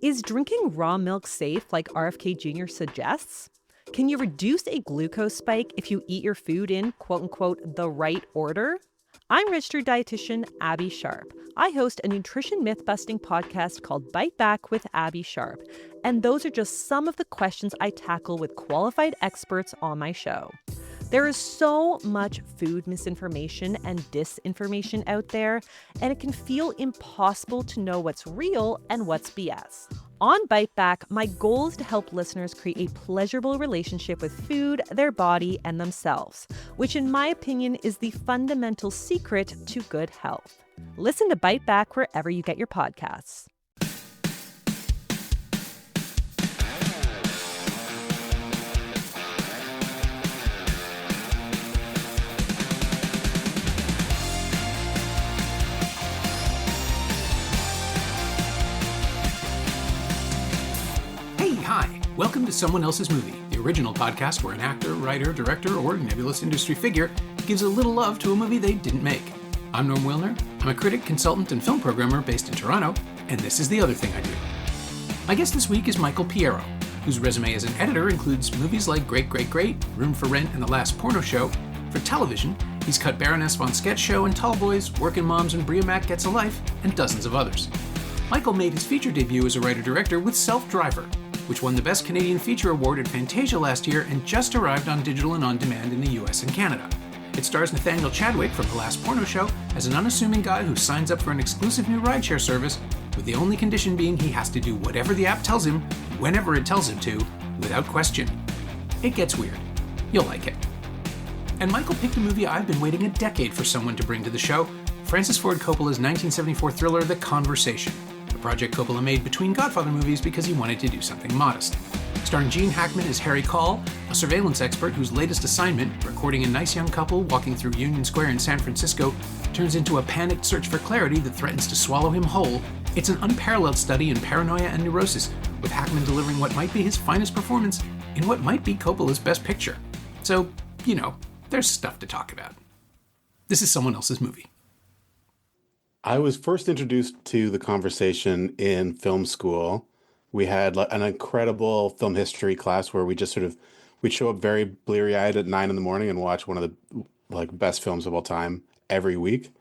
Is drinking raw milk safe like RFK Jr. suggests? Can you reduce a glucose spike if you eat your food in, quote unquote, the right order? I'm registered dietitian Abby Sharp. I host a nutrition myth-busting podcast called Bite Back with Abby Sharp, and those are just some of the questions I tackle with qualified experts on my show. There is so much food misinformation and disinformation out there, and it can feel impossible to know what's real and what's BS. On Bite Back, my goal is to help listeners create a pleasurable relationship with food, their body, and themselves, which in my opinion is the fundamental secret to good health. Listen to Bite Back wherever you get your podcasts. Hi, welcome to Someone Else's Movie, the original podcast where an actor, writer, director, or nebulous industry figure gives a little love to a movie they didn't make. I'm Norm Wilner. I'm a critic, consultant, and film programmer based in Toronto, and this is the other thing I do. My guest this week is Michael Pierro, whose resume as an editor includes movies like Great Great Great, Room for Rent, and The Last Porno Show. For television, he's cut Baroness von Sketch Show and Tall Boys, Workin' Moms and Bria Mac Gets a Life, and dozens of others. Michael made his feature debut as a writer-director with Self-Driver, which won the Best Canadian Feature Award at Fantasia last year and just arrived on digital and on-demand in the US and Canada. It stars Nathaniel Chadwick from The Last Porno Show as an unassuming guy who signs up for an exclusive new rideshare service, with the only condition being he has to do whatever the app tells him, whenever it tells him to, without question. It gets weird. You'll like it. And Michael picked a movie I've been waiting a decade for someone to bring to the show, Francis Ford Coppola's 1974 thriller The Conversation, a project Coppola made between Godfather movies because he wanted to do something modest. Starring Gene Hackman as Harry Call, a surveillance expert whose latest assignment, recording a nice young couple walking through Union Square in San Francisco, turns into a panicked search for clarity that threatens to swallow him whole. It's an unparalleled study in paranoia and neurosis, with Hackman delivering what might be his finest performance in what might be Coppola's best picture. So, there's stuff to talk about. This is Someone Else's Movie. I was first introduced to The Conversation in film school. We had an incredible film history class where we'd show up very bleary-eyed at 9 a.m. and watch one of the best films of all time every week.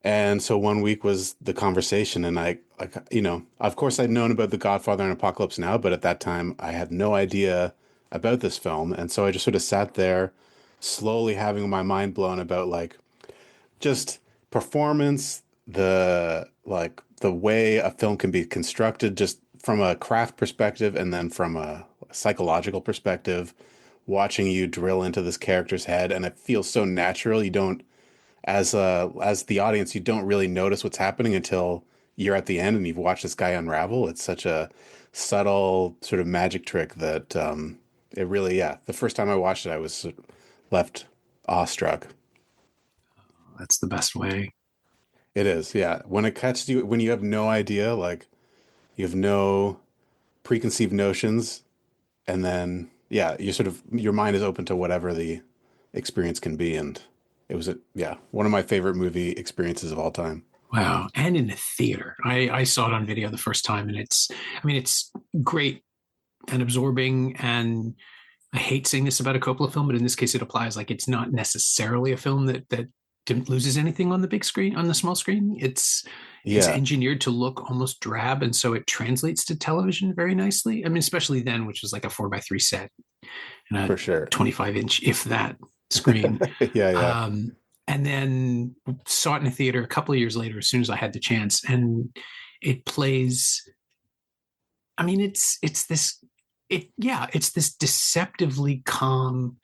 And so one week was The Conversation, and of course I'd known about The Godfather and Apocalypse Now, but at that time I had no idea about this film. And so I just sort of sat there slowly having my mind blown about just performance, the way a film can be constructed just from a craft perspective and then from a psychological perspective, watching you drill into this character's head. And it feels so natural. You don't, as the audience, you don't really notice what's happening until you're at the end and you've watched this guy unravel. It's such a subtle sort of magic trick that it really, the first time I watched it, I was left awestruck. That's the best way. It is, yeah. When it catches you, when you have no idea, you have no preconceived notions, and then, your mind is open to whatever the experience can be. And it was, one of my favorite movie experiences of all time. Wow. And in the theater. I saw it on video the first time, and it's great and absorbing, and I hate saying this about a Coppola film, but in this case it applies. It's not necessarily a film that loses anything on the big screen, on the small screen. It's engineered to look almost drab, and so it translates to television very nicely. Especially then, which was like a 4:3 set and a for sure 25-inch, if that, screen. Yeah. And then saw it in a theater a couple of years later, as soon as I had the chance, and it plays. It's this deceptively calm,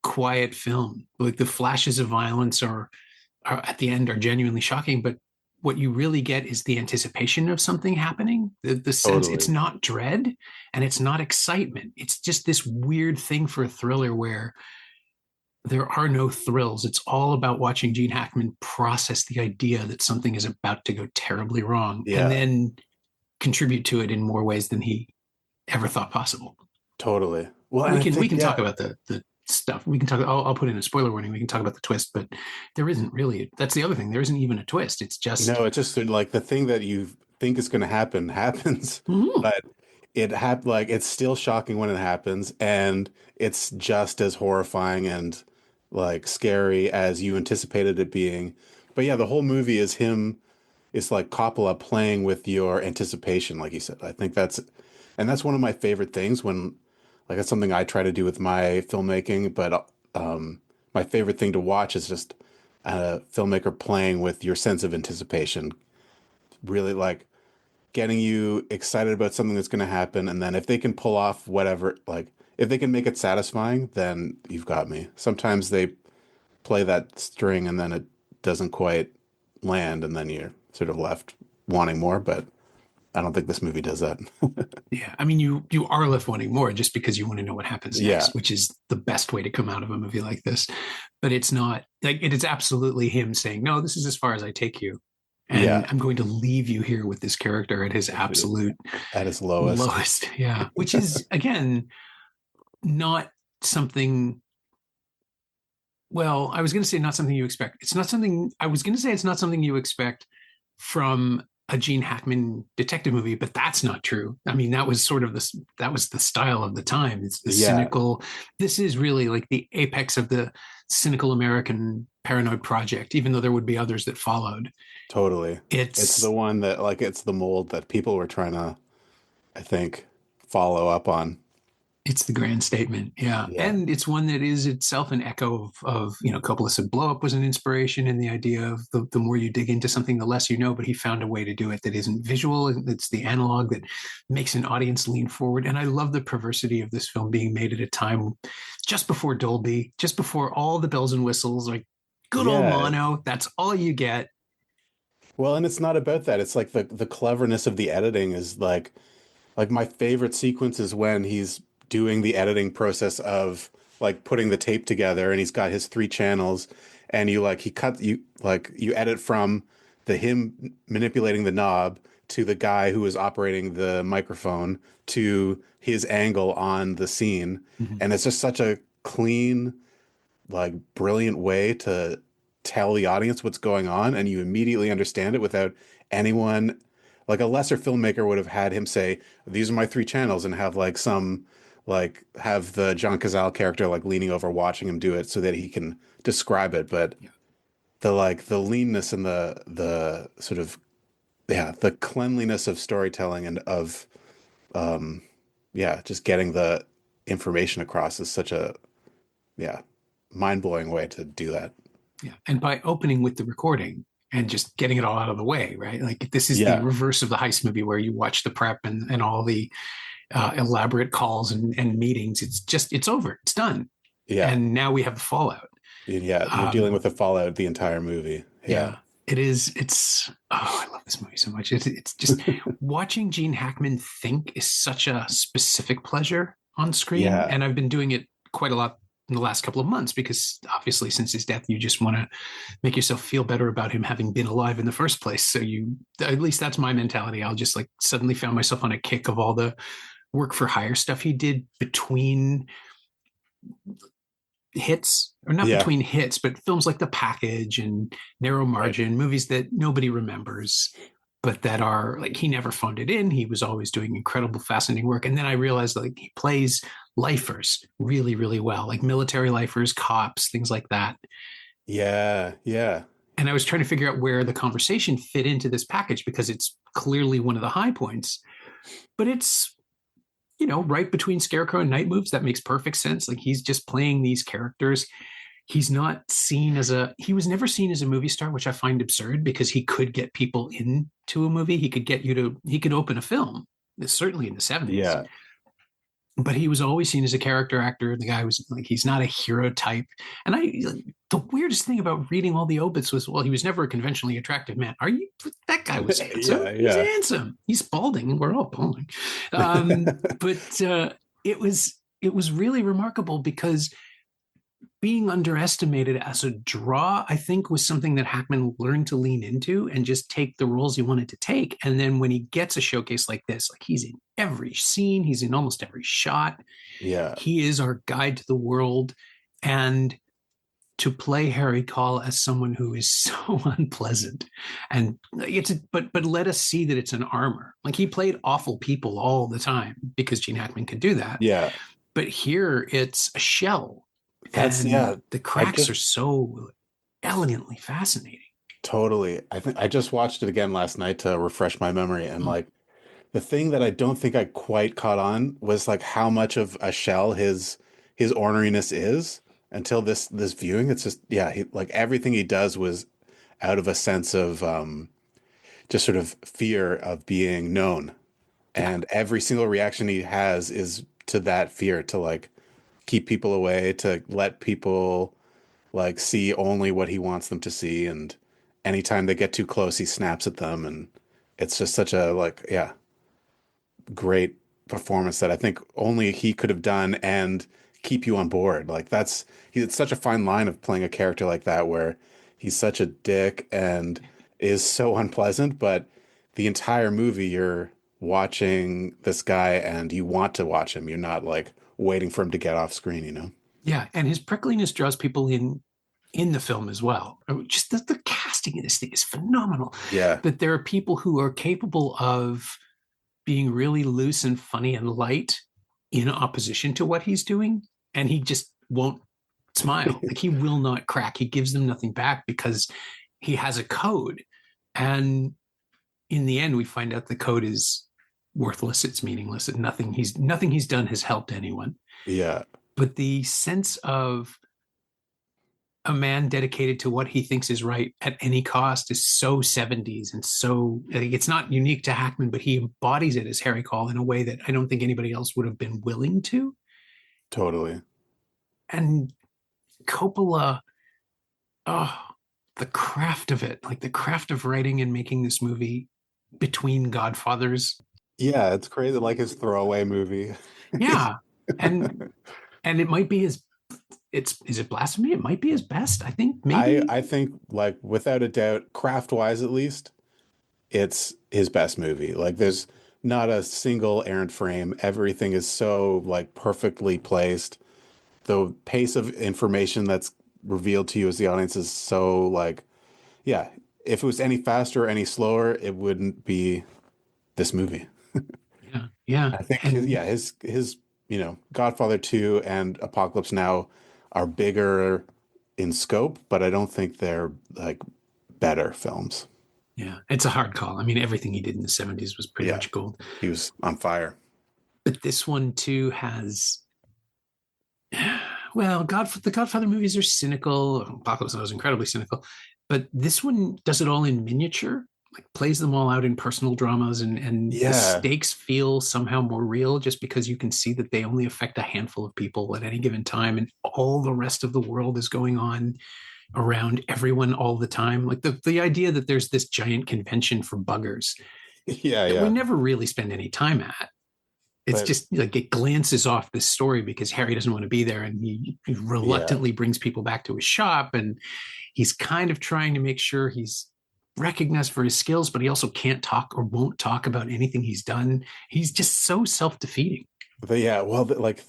quiet film. The flashes of violence are at the end are genuinely shocking, but what you really get is the anticipation of something happening. The sense It's not dread and it's not excitement. It's just this weird thing for a thriller where there are no thrills. It's all about watching Gene Hackman process the idea that something is about to go terribly wrong, and then contribute to it in more ways than he ever thought possible. Totally. Well, we can talk about the stuff. We can talk. I'll put in a spoiler warning. We can talk about the twist, but there isn't really. That's the other thing. There isn't even a twist. It's just the thing that think is going to happen happens, Mhm. but like it's still shocking when it happens, and it's just as horrifying and like scary as you anticipated it being. But yeah, the whole movie is him. It's like Coppola playing with your anticipation, like you said. I think that's one of my favorite things when, like, that's something I try to do with my filmmaking. But my favorite thing to watch is just a filmmaker playing with your sense of anticipation, really like getting you excited about something that's going to happen. And then if they can pull off whatever, like if they can make it satisfying, then you've got me. Sometimes they play that string and then it doesn't quite land, and then you're sort of left wanting more. But I don't think this movie does that. Yeah, I mean, you are left wanting more just because you want to know what happens Yeah, next, which is the best way to come out of a movie like this. But it's not like it is absolutely him saying, "No, this is as far as I take you, and yeah, I'm going to leave you here with this character at his absolute at its lowest. lowest." Yeah, which is again not something. Well, I was going to say not something you expect. It's not something I was going to say. It's not something you expect from a Gene Hackman detective movie, but that's not true. I mean, that was sort of this, that was the style of the time. It's the Yeah, cynical, this is really like the apex of the cynical American paranoid project, even though there would be others that followed. totally. It's the It's one that like it's the mold that people were trying to, I think, follow up on. it's the grand statement, yeah, Yeah. and it's one that is itself an echo of Coppola said blow up was an inspiration, and the idea of the more you dig into something, the less you know. But he found a way to do it that isn't visual; it's the analog that makes an audience lean forward. And I love the perversity of this film being made at a time just before Dolby, just before all the bells and whistles, like good old Yeah. mono. That's all you get. Well, and it's not about that. It's like the cleverness of the editing is like my favorite sequence is when he's doing the editing process of like putting the tape together, and he's got his three channels, and you edit from the him manipulating the knob to the guy who is operating the microphone to his angle on the scene. Mhm. And it's just such a clean, like brilliant way to tell the audience what's going on, and you immediately understand it without anyone, like a lesser filmmaker would have had him say, these are my three channels, and have like some, like have the John Cazale character like leaning over watching him do it so that he can describe it. But Yeah. the leanness and the sort of, yeah, the cleanliness of storytelling and of yeah, just getting the information across is such a, yeah, mind-blowing way to do that. Yeah. And by opening with the recording and just getting it all out of the way, right? Like this is the Yeah. reverse of the heist movie where you watch the prep and all the elaborate calls and meetings. It's just, it's over, it's done. Yeah. And now we have the fallout. Yeah. You're dealing Um, with the fallout the entire movie. Yeah. yeah, it is. It's, oh, I love this movie so much. It's just watching Gene Hackman think is such a specific pleasure on screen. Yeah. And I've been doing it quite a lot in the last couple of months because obviously since his death, you just want to make yourself feel better about him having been alive in the first place. So you, at least that's my mentality. I'll just like suddenly found myself on a kick of all the work for hire stuff he did between hits, or not Yeah. between hits, but films like The Package and Narrow Right. Margin, movies that nobody remembers, but that are like he never phoned it in. He was always doing incredible, fascinating work. And then I realized like he plays lifers really, really well, like military lifers, cops, things like that. Yeah. Yeah. And I was trying to figure out where the conversation fit into this package because it's clearly one of the high points, but it's right between Scarecrow and Night Moves. That makes perfect sense. Like he's just playing these characters. He's not seen as he was never seen as a movie star, which I find absurd because he could get people into a movie. He could open a film, certainly in the 70s, Yeah. but he was always seen as a character actor. The guy was like, he's not a hero type. And the weirdest thing about reading all the obits was, well, he was never a conventionally attractive man. That guy was handsome. Yeah. He's Yeah. handsome. He's balding. We're all balding. But it was really remarkable because being underestimated as a draw, I think, was something that Hackman learned to lean into and just take the roles he wanted to take. And then when he gets a showcase like this, like he's in every scene, he's in almost every shot. Yeah. He is our guide to the world. And to play Harry Call as someone who is so unpleasant, and but let us see that it's an armor. Like, he played awful people all the time because Gene Hackman could do that. Yeah. But here it's a shell, That's and yeah. the I cracks are just so elegantly fascinating. totally. I think I just watched it again last night to refresh my memory, and Mm. like the thing that I don't think I quite caught on was like how much of a shell his orneriness is until this viewing. It's just yeah, he like everything he does was out of a sense of just sort of fear of being known. Yeah, And every single reaction he has is to that fear to like keep people away, to let people like see only what he wants them to see. And anytime they get too close, he snaps at them. And it's just such a like, yeah, great performance that I think only he could have done and keep you on board. Like it's such a fine line of playing a character like that where he's such a dick and is so unpleasant, but the entire movie you're watching this guy and you want to watch him. You're not like waiting for him to get off screen, you know? yeah, and his prickliness draws people in the film as well. Just the casting in this thing is phenomenal. Yeah. That there are people who are capable of being really loose and funny and light in opposition to what he's doing, and he just won't smile. Like, he will not crack. He gives them nothing back because he has a code, and in the end, we find out the code is worthless. It's meaningless. And nothing he's done has helped anyone. Yeah. But the sense of a man dedicated to what he thinks is right at any cost is so 70s, and so it's not unique to Hackman, but he embodies it as Harry Call in a way that I don't think anybody else would have been willing to. Totally. And Coppola, oh, the craft of it, like the craft of writing and making this movie between Godfathers. Yeah, it's crazy. Like his throwaway movie. Yeah. And it might be his, is it blasphemy? It might be his best, I think, maybe. I think like without a doubt, craft wise at least, it's his best movie. Like there's not a single errant frame. Everything is so like perfectly placed. The pace of information that's revealed to you as the audience is so like, yeah, if it was any faster or any slower, it wouldn't be this movie. Yeah. Yeah. I think And his Godfather 2 and Apocalypse Now are bigger in scope, but I don't think they're like better films. yeah, it's a hard call. I mean, everything he did in the 70s was pretty Yeah, much gold. he was on fire. But this one too has, well, the Godfather movies are cynical. Apocalypse Now is incredibly cynical, but this one does it all in miniature, like plays them all out in personal dramas, and the Yeah, stakes feel somehow more real just because you can see that they only affect a handful of people at any given time, and all the rest of the world is going on around everyone all the time. Like the idea that there's this giant convention for buggers yeah, that we yeah. never really spend any time at. It's But just like it glances off this story because Harry doesn't want to be there, and he yeah, reluctantly brings people back to his shop, and he's kind of trying to make sure he's recognized for his skills, but he also can't talk or won't talk about anything he's done. He's just so self-defeating. but yeah. Well, like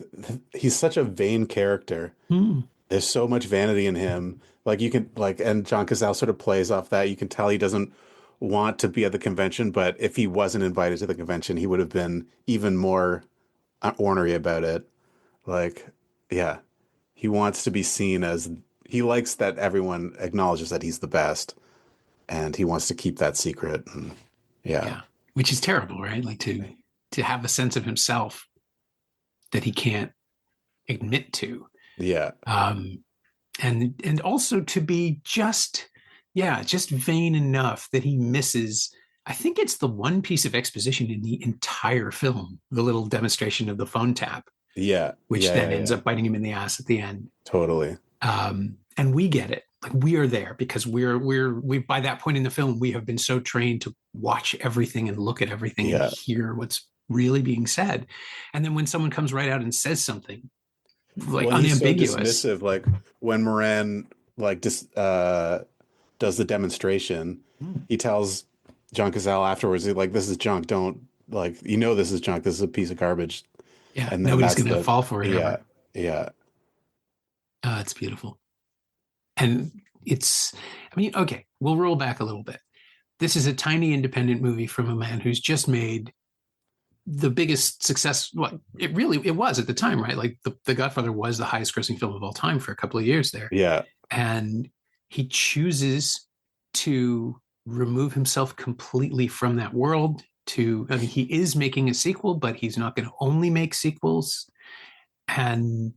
he's such a vain character. Hmm. There's so much vanity in him. Like you can like, and John Cazale sort of plays off that. You can tell he doesn't want to be at the convention, but if he wasn't invited to the convention, he would have been even more ornery about it. Like, yeah, he wants to be seen as he likes that everyone acknowledges that he's the best, and he wants to keep that secret. And yeah, Yeah, which is terrible, right? Like to have a sense of himself that he can't admit to. yeah, And also to be just vain enough that he misses. I think it's the one piece of exposition in the entire film, the little demonstration of the phone tap, yeah, which yeah, then yeah, ends yeah, up biting him in the ass at the end. totally. And we get it. Like, we are there because we by that point in the film, we have been so trained to watch everything and look at everything and Yeah, hear what's really being said. And then when someone comes right out and says something like well, he's so unambiguous, dismissive. Like when Moran like does the demonstration, he tells John Cazale afterwards, he's like, "This is junk. Don't like this is junk. This is a piece of garbage." yeah, And then nobody's that's going to the fall for it yeah, ever. yeah. It's beautiful. And it's, I mean, okay, we'll roll back a little bit. This is a tiny independent movie from a man who's just made the biggest success. Well, it was at the time, right? Like the Godfather was the highest grossing film of all time for a couple of years there. Yeah. And he chooses to remove himself completely from that world. I mean, he is making a sequel, but he's not going to only make sequels. And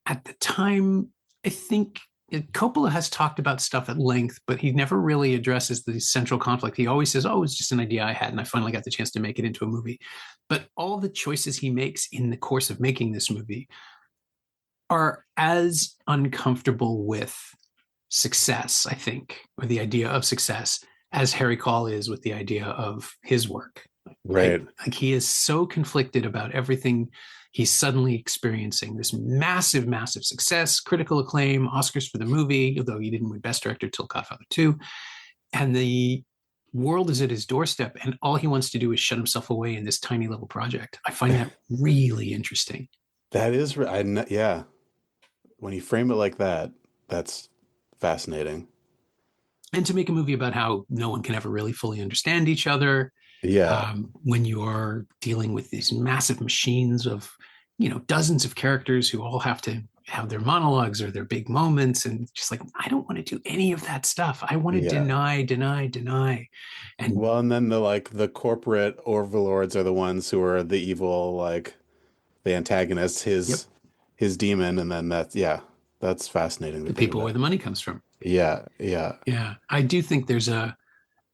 at the time, I think Coppola has talked about stuff at length, but he never really addresses the central conflict. He always says, "Oh, it's just an idea I had, and I finally got the chance to make it into a movie." But all the choices he makes in the course of making this movie are as uncomfortable with success, I think, or the idea of success, as Harry Call is with the idea of his work. Right. Like he is so conflicted about everything he's suddenly experiencing. This massive, massive success, critical acclaim, Oscars for the movie, although he didn't win Best Director till Godfather 2. And the world is at his doorstep, and all he wants to do is shut himself away in this tiny little project. I find that really interesting. That is, yeah. When you frame it like that, that's fascinating. And to make a movie about how no one can ever really fully understand each other, Yeah. when you're dealing with these massive machines of, dozens of characters who all have to have their monologues or their big moments, and just like, I don't want to do any of that stuff. I want to Yeah. deny. And Well, and then the corporate overlords are the ones who are the evil, like the antagonists, yep, his demon, and then that's fascinating to the think people where about. the money comes from. Yeah, yeah, Yeah, I do think there's a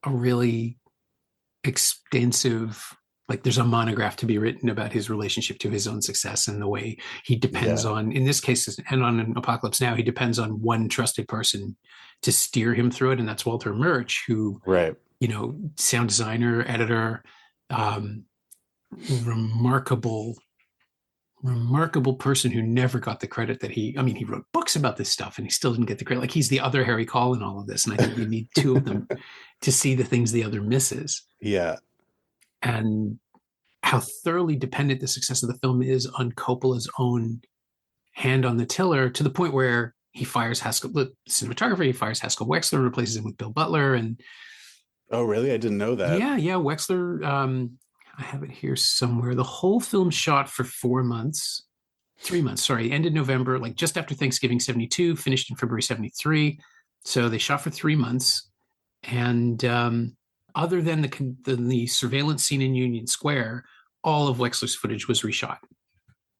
really extensive, like there's a monograph to be written about his relationship to his own success and the way he depends yeah. on, in this case, and on an Apocalypse Now, he depends on one trusted person to steer him through it, and that's Walter Murch, who, Right. sound designer, editor, remarkable person who never got the credit that he wrote books about this stuff and he still didn't get the credit. Like he's the other Harry Call in all of this. And I think you need two of them to see the things the other misses. Yeah. And how thoroughly dependent the success of the film is on Coppola's own hand on the tiller, to the point where he fires Haskell, the cinematographer, he fires Haskell Wexler, replaces him with Bill Butler. And Oh, really? I didn't know that. yeah, Wexler, I have it here somewhere. The whole film shot for 3 months, sorry, ended November, like just after Thanksgiving 72, finished in February 73. So they shot for 3 months. And other than the surveillance scene in Union Square, all of Wexler's footage was reshot.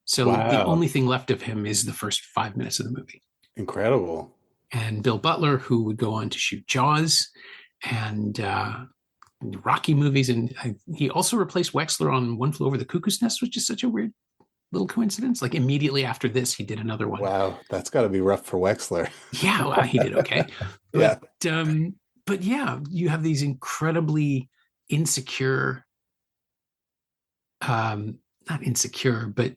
So the Wow. only thing left of him is the first 5 minutes of the movie. Incredible. And Bill Butler, who would go on to shoot Jaws and Rocky movies, and he also replaced Wexler on One Flew Over the Cuckoo's Nest, which is such a weird little coincidence. Like immediately after this, he did another one. Wow, that's got to be rough for Wexler. Yeah, well, he did okay. Yeah. But yeah, you have these incredibly insecure, not insecure, but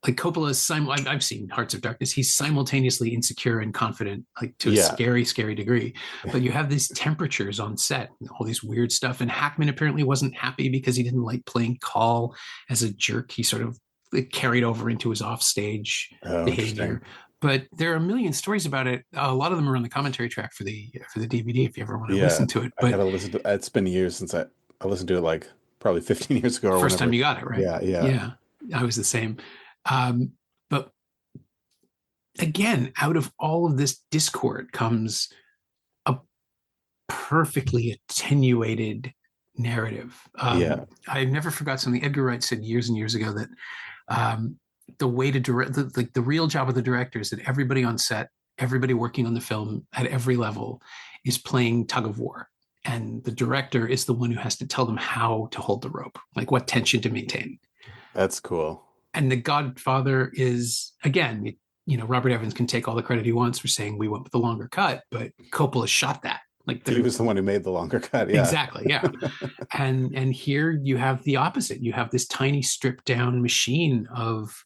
like Coppola's I've seen Hearts of Darkness. He's simultaneously insecure and confident, like to a scary, scary degree. But you have these temperatures on set, all this weird stuff. And Hackman apparently wasn't happy because he didn't like playing Call as a jerk. He sort of carried over into his offstage behavior. But there are a million stories about it. A lot of them are on the commentary track for the DVD if you ever want to listen to it. But I gotta listen to it. It's been years since I listened to it, like probably 15 years ago. First time you got it, right? Yeah. I was the same. But again, out of all of this discord comes a perfectly attenuated narrative. I never forgot something Edgar Wright said years and years ago, that the way to direct, the real job of the director is that everybody on set, everybody working on the film at every level is playing tug of war. And the director is the one who has to tell them how to hold the rope, like what tension to maintain. That's cool. And The Godfather is, again, Robert Evans can take all the credit he wants for saying we went with the longer cut, but Coppola shot that. Like he was the one who made the longer cut. Yeah. Exactly. Yeah. and here you have the opposite. You have this tiny stripped down machine of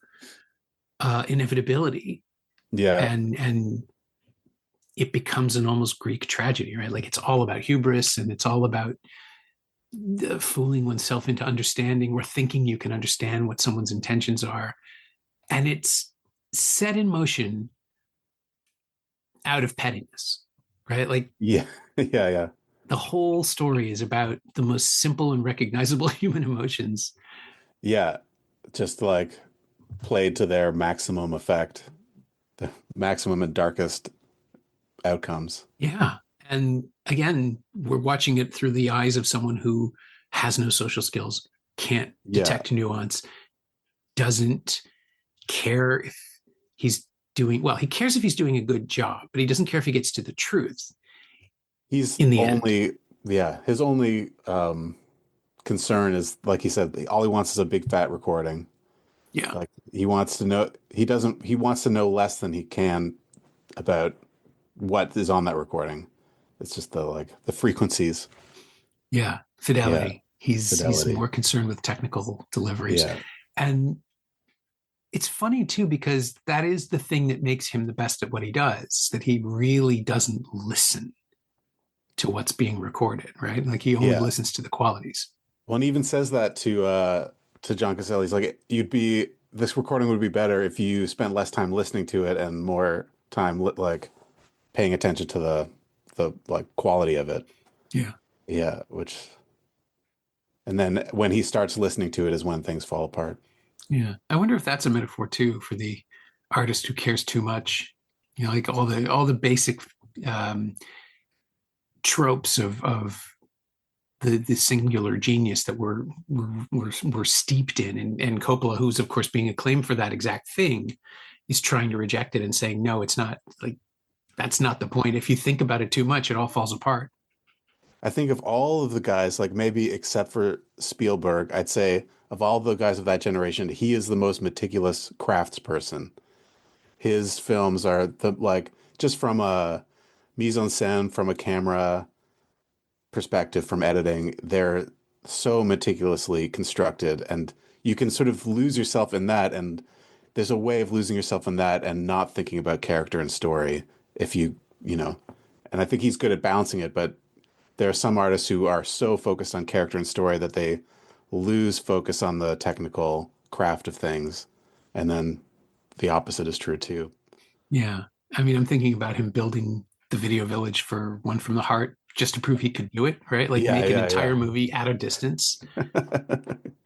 inevitability. Yeah. And it becomes an almost Greek tragedy, right? Like it's all about hubris, and it's all about fooling oneself into understanding or thinking you can understand what someone's intentions are. And it's set in motion out of pettiness, right? Like Yeah. Yeah, yeah. the whole story is about the most simple and recognizable human emotions. Yeah. Just like played to their maximum effect, the maximum and darkest outcomes. Yeah. And again, we're watching it through the eyes of someone who has no social skills, can't Yeah. detect nuance, doesn't care if he's doing well. He cares if he's doing a good job, but he doesn't care if he gets to the truth He's in the end. only, yeah, his only concern is, like he said, all he wants is a big fat recording. Yeah. Like he wants to know, he wants to know less than he can about what is on that recording. It's just the like the frequencies. Yeah. Yeah. Fidelity. He's Fidelity. more concerned with technical deliveries. Yeah. And it's funny too, because that is the thing that makes him the best at what he does, that he really doesn't listen to what's being recorded, right? Like he only Yeah. listens to the qualities. One even says that to John Caselli. He's like, you'd be this recording would be better if you spent less time listening to it and more time like paying attention to the like quality of it. Yeah. Yeah, which and then when he starts listening to it is when things fall apart. Yeah. I wonder if that's a metaphor too for the artist who cares too much. You know, like all the basic um, tropes of the singular genius that we're steeped in, and Coppola, who's of course being acclaimed for that exact thing, is trying to reject it and saying, no, it's not like that's not the point. If you think about it too much, it all falls apart. I think of all of the guys, like maybe except for Spielberg, I'd say of all the guys of that generation, he is the most meticulous craftsperson. His films are the like just from a mise en scène, from a camera perspective, from editing, they're so meticulously constructed, and you can sort of lose yourself in that. And there's a way of losing yourself in that and not thinking about character and story if you know. And I think he's good at balancing it, but there are some artists who are so focused on character and story that they lose focus on the technical craft of things. And then the opposite is true too. Yeah. I mean, I'm thinking about him building the video village for One from the Heart just to prove he could do it, right? Like Yeah, make an yeah, yeah. entire movie at a distance.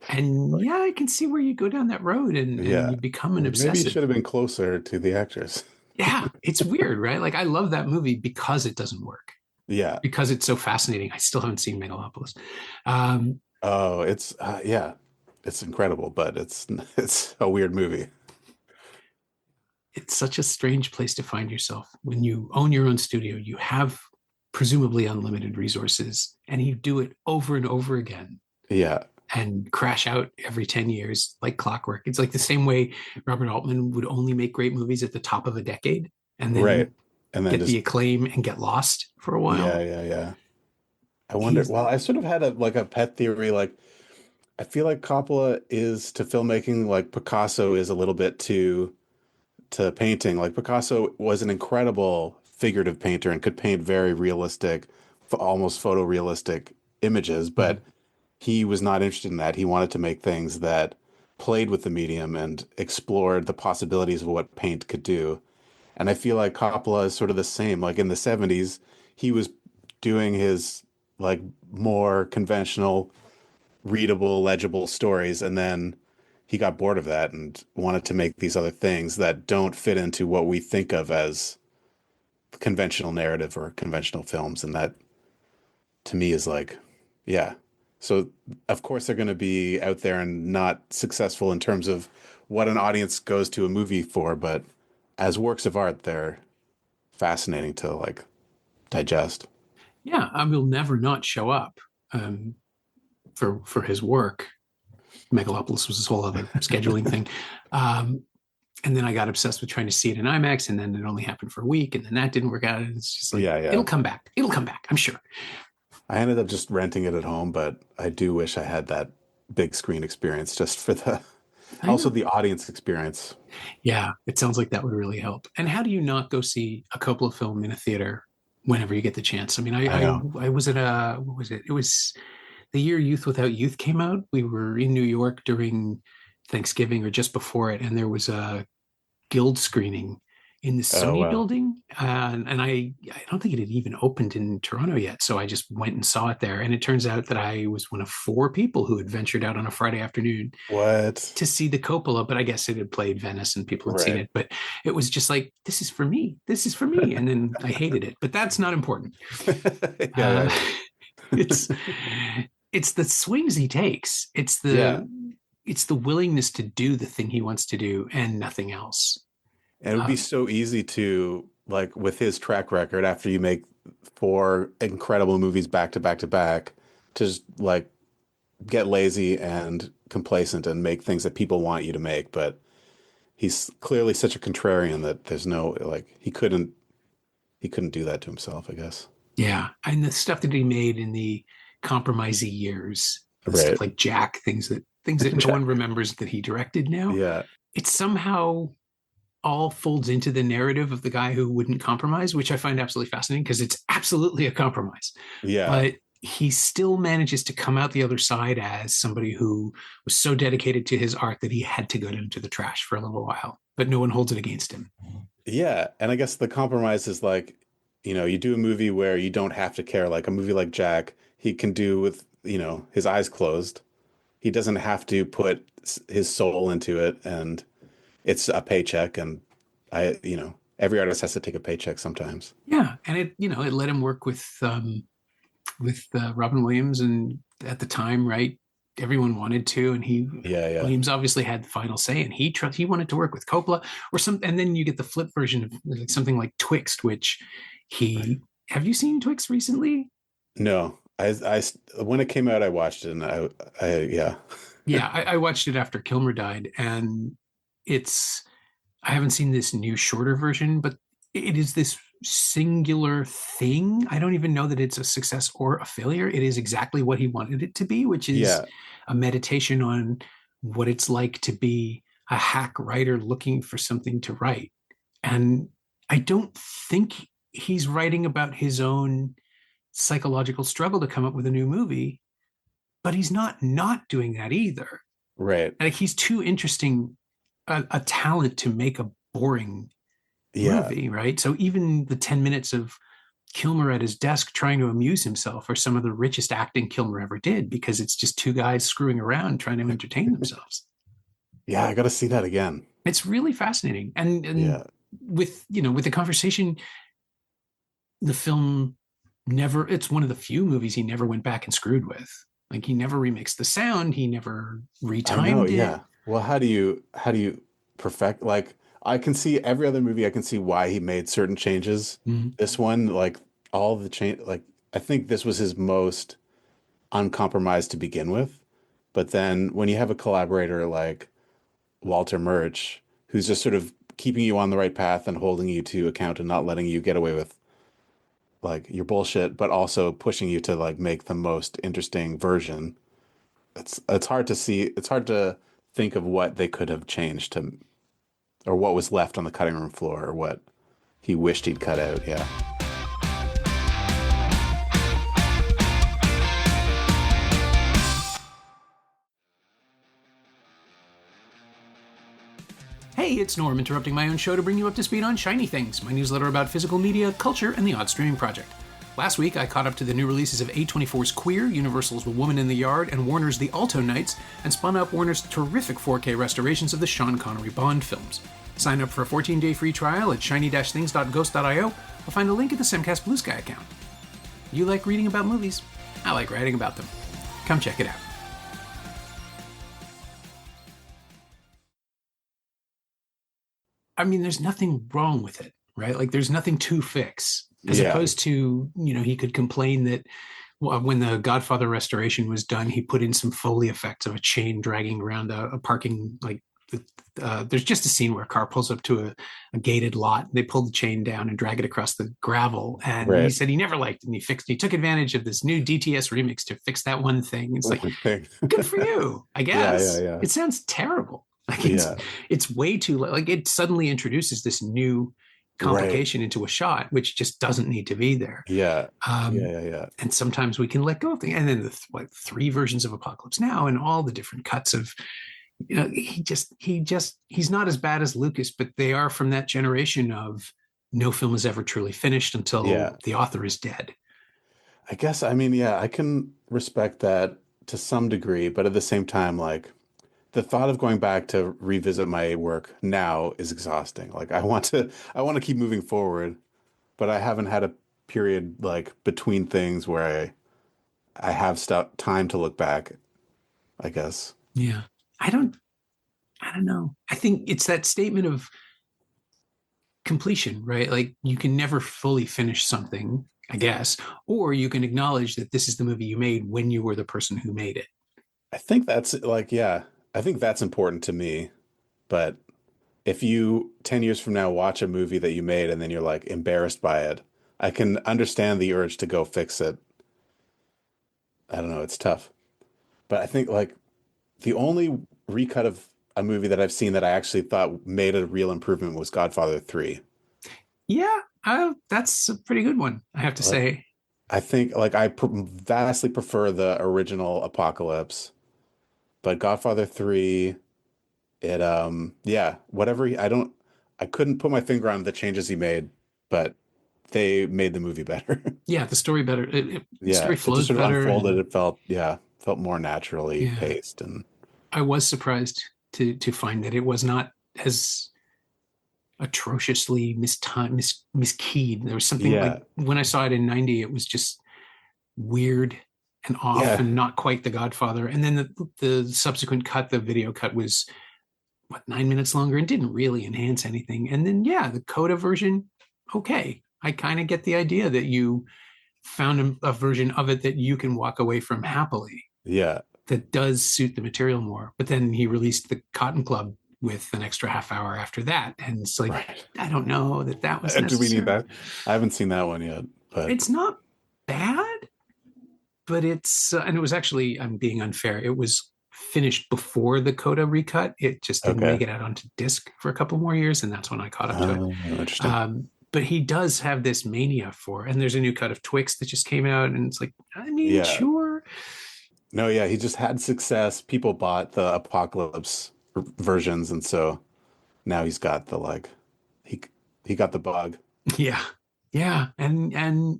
And Like, yeah, I can see where you go down that road and yeah. you become an Like maybe you obsessive. should have been closer to the actors. Yeah, it's weird, right? Like I love that movie because it doesn't work, Yeah. because it's so fascinating. I still haven't seen Megalopolis. Um, Oh, it's yeah. It's incredible, but it's a weird movie. it's such a strange place to find yourself when you own your own studio. You have presumably unlimited resources, and you do it over and over again Yeah. and crash out every 10 years like clockwork. It's like the same way Robert Altman would only make great movies at the top of a decade and Right. then And then get the just acclaim and get lost for a yeah, while. yeah, yeah. I wonder, He's well, I sort of had a like a pet theory, like I feel like Coppola is to filmmaking like Picasso is a little bit to painting. Like Picasso was an incredible figurative painter and could paint very realistic, almost photorealistic images, but he was not interested in that. He wanted to make things that played with the medium and explored the possibilities of what paint could do. And I feel like Coppola is sort of the same. Like in the 70s, he was doing his like more conventional, readable, legible stories, and then he got bored of that and wanted to make these other things that don't fit into what we think of as conventional narrative or conventional films. And that to me is like, yeah. So of course they're going to be out there and not successful in terms of what an audience goes to a movie for, but as works of art, they're fascinating to like digest. yeah, I will never not show up um, for his work. Megalopolis was this whole other scheduling thing. Um, and then I got obsessed with trying to see it in IMAX, and then it only happened for a week, and then that didn't work out. And it's just like Yeah, yeah. it'll come back. It'll come back. I'm sure. I ended up just renting it at home, but I do wish I had that big screen experience just for the I also know. the audience experience. Yeah, it sounds like that would really help. And how do you not go see a Coppola film in a theater whenever you get the chance? I mean, I know. I was at a what was it? It was the year Youth Without Youth came out. We were in New York during Thanksgiving or just before it, and there was a guild screening in the Oh, Sony wow. building. And I don't think it had even opened in Toronto yet. So I just went and saw it there. And it turns out that I was one of 4 people who had ventured out on a Friday afternoon What? to see the Coppola, but I guess it had played Venice and people had seen Right. it. But it was just like, this is for me. This is for me. And then I hated it. But that's not important. Yeah, Uh, yeah, it's it's the swings he takes. yeah. It's the willingness to do the thing he wants to do and nothing else. And it would be Um, so easy to, like, with his track record, after you make 4 incredible movies back to back to back, to just like get lazy and complacent and make things that people want you to make. But he's clearly such a contrarian that there's no, like, he couldn't do that to himself, I guess. yeah, and the stuff that he made in the compromisey years, the stuff Right. like Jack, things that no one remembers that he directed now. Yeah. It somehow all folds into the narrative of the guy who wouldn't compromise, which I find absolutely fascinating because it's absolutely a compromise. Yeah. But he still manages to come out the other side as somebody who was so dedicated to his art that he had to go into the trash for a little while, but no one holds it against him. Yeah. And I guess the compromise is like, you do a movie where you don't have to care, like a movie like Jack, he can do with, his eyes closed. He doesn't have to put his soul into it, and it's a paycheck. And every artist has to take a paycheck sometimes. Yeah, and it let him work with Robin Williams, and at the time, right, everyone wanted to, and Yeah. Yeah. Williams obviously had the final say, and he wanted to work with Coppola or some, and then you get the flip version of like something like Twixt, which Right. he have you seen Twixt recently? No, when it came out, I watched it, and yeah. Yeah, I watched it after Kilmer died, and it's I haven't seen this new shorter version, but it is this singular thing. I don't even know that it's a success or a failure. It is exactly what he wanted it to be, which is Yeah. a meditation on what it's like to be a hack writer looking for something to write. And I don't think he's writing about his own psychological struggle to come up with a new movie, but he's not doing that either. Right. Like he's too interesting a talent to make a boring Yeah. movie, right? So even the 10 minutes of Kilmer at his desk trying to amuse himself are some of the richest acting Kilmer ever did because it's just 2 guys screwing around trying to entertain themselves. Yeah, I got to see that again. It's really fascinating. And Yeah. with the conversation, the film never, it's one of the few movies he never went back and screwed with. Like he never remixed the sound, he never I know. retimed it. Yeah. Well, how do you perfect, like, I can see every other movie, I can see why he made certain changes. Mhm. This one, like, all the change, like, I think this was his most uncompromised to begin with. But then when you have a collaborator like Walter Murch, who's just sort of keeping you on the right path and holding you to account and not letting you get away with like your bullshit, but also pushing you to like make the most interesting version. It's hard to see. It's hard to think of what they could have changed to, or what was left on the cutting room floor, or what he wished he'd cut out. Yeah. Hey, it's Norm interrupting my own show to bring you up to speed on Shiny Things, my newsletter about physical media, culture, and the odd streaming project. Last week, I caught up to the new releases of A24's Queer, Universal's The Woman in the Yard, and Warner's The Alto Knights, and spun up Warner's terrific 4K restorations of the Sean Connery Bond films. Sign up for a 14-day free trial at shiny-things.ghost.io or find a link at the Semcast Blue Sky account. You like reading about movies? I like writing about them. Come check it out. I mean, there's nothing wrong with it, right? Like, there's nothing to fix, as Yeah. opposed to, he could complain that when the Godfather restoration was done, he put in some Foley effects of a chain dragging around a parking, like, there's just a scene where a car pulls up to a gated lot. They pull the chain down and drag it across the gravel. And he Right. said he never liked it. And he took advantage of this new DTS remix to fix that one thing. It's like, One thing. good for you, I Yeah. guess. Yeah. Yeah. It sounds terrible. Like Yeah. it's way too, like, it suddenly introduces this new Right. complication into a shot, which just doesn't need to be there. Yeah. Um, Yeah. Yeah. Yeah. and sometimes we can let go of things. And then the 3 versions of Apocalypse Now and all the different cuts of, he's not as bad as Lucas, but they are from that generation of no film is ever truly finished Yeah. until the author is dead. I guess, I mean, yeah, I can respect that to some degree, but at the same time, like the thought of going back to revisit my work now is exhausting. Like I want to keep moving forward, but I haven't had a period like between things where I have stuff time to look back, I guess. Yeah. I don't I don't know. I think it's that statement of completion, right? Like you can never fully finish something, I guess, or you can acknowledge that this is the movie you made when you were the person who made it. I think that's like, yeah, I think that's important to me. But if you 10 years from now watch a movie that you made and then you're like embarrassed by it, I can understand the urge to go fix it. I don't know, it's tough. But I think like the only recut of a movie that I've seen that I actually thought made a real improvement was Godfather 3. Yeah, that's a pretty good one, I have to Like say. I think like vastly prefer the original Apocalypse, but Godfather 3, it yeah, whatever I couldn't put my finger on the changes he made, but they made the movie better. Yeah, the story better. The Yeah, story it just flows sort of better, unfolded. and It felt, yeah, felt more naturally yeah, paced and I was surprised to find that it was not as atrociously miskeyed. There was something like yeah, when I saw it in '90, it was just weird and off yeah, and not quite The Godfather. And then the subsequent cut, the video cut, was what 9 minutes longer and didn't really enhance anything. And then yeah, the Coda version, okay, I kind of get the idea that you found a version of it that you can walk away from happily yeah, that does suit the material more. But then he released the Cotton Club with an extra half hour after that, and it's like right. I don't know that that was Do we need necessary. that? I haven't seen that one yet, but It's not bad, but it's and it was actually, I'm being unfair, it was finished before the Coda recut. It just didn't make okay. it out onto disc for a couple more years, and that's when I caught up to it. Interesting. But he does have this mania for, and there's a new cut of Twix that just came out, and it's like, I mean, Yeah. sure. No, yeah, he just had success. People bought the Apocalypse versions, and so now he's got the like he he got the bug. Yeah, yeah, and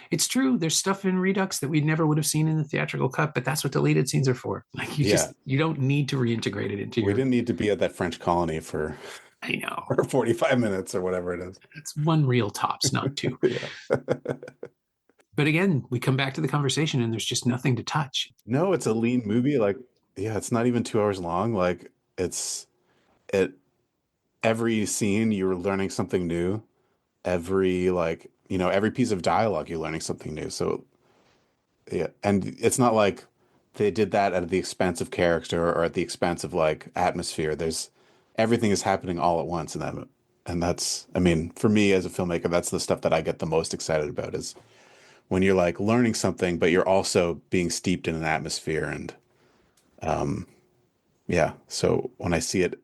it's true. There's stuff in Redux that we never would have seen in the theatrical cut, but that's what deleted scenes are for. Like Yeah, you don't need to reintegrate it into we your. didn't need to be at that French colony for I know, for 45 minutes or whatever it is. it's one reel tops, not two. Yeah. But again, we come back to the conversation, and there's just nothing to touch. No, it's a lean movie. Like, yeah, it's not even 2 hours long. Like, it every scene you're learning something new. Every like, every piece of dialogue you're learning something new. So yeah, and it's not like they did that at the expense of character or at the expense of like atmosphere. There's everything is happening all at once in that, and that's, I mean, for me as a filmmaker, that's the stuff that I get the most excited about is when you're like learning something, but you're also being steeped in an atmosphere. And yeah, so when I see it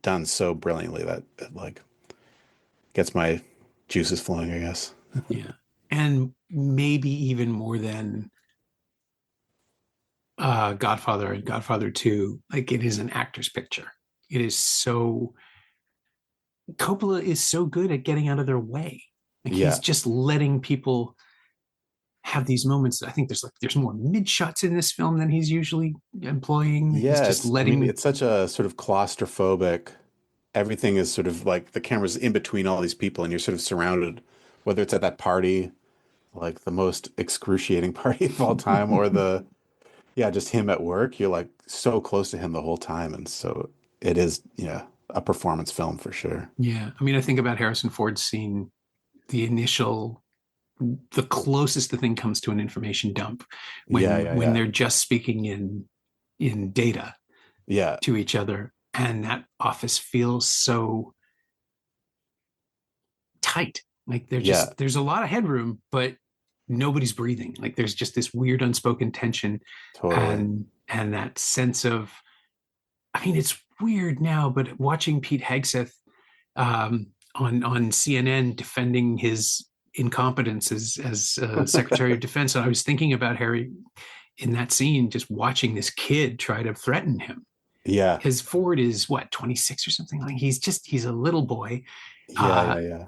done so brilliantly, that it like gets my juices flowing, I guess. Yeah, and maybe even more than Godfather and Godfather 2, like it is an actor's picture. It is so Coppola is so good at getting out of their way. Like he's Yeah. just letting people have these moments. I think there's more mid shots in this film than he's usually employing. He's Yeah, just it's, I mean, letting. it's such a sort of claustrophobic, everything is sort of like the camera's in between all these people and you're sort of surrounded, whether it's at that party, like the most excruciating party of all time, or yeah, just him at work. You're like so close to him the whole time. And so it is, yeah, a performance film for sure. Yeah, I mean, I think about Harrison Ford's scene, the initial, the closest the thing comes to an information dump, Yeah, when yeah, when yeah. they're just speaking in data Yeah, to each other, and that office feels so tight. Like yeah, there's a lot of headroom, but nobody's breathing. Like there's just this weird unspoken tension, totally. and that sense of, I mean, it's weird now, but watching Pete Hegseth on CNN defending his incompetence as Secretary of Defense, and I was thinking about Harry in that scene, just watching this kid try to threaten him. Yeah. Because Ford is what, 26 or something? Like he's a little boy, Yeah. uh, Yeah. Yeah.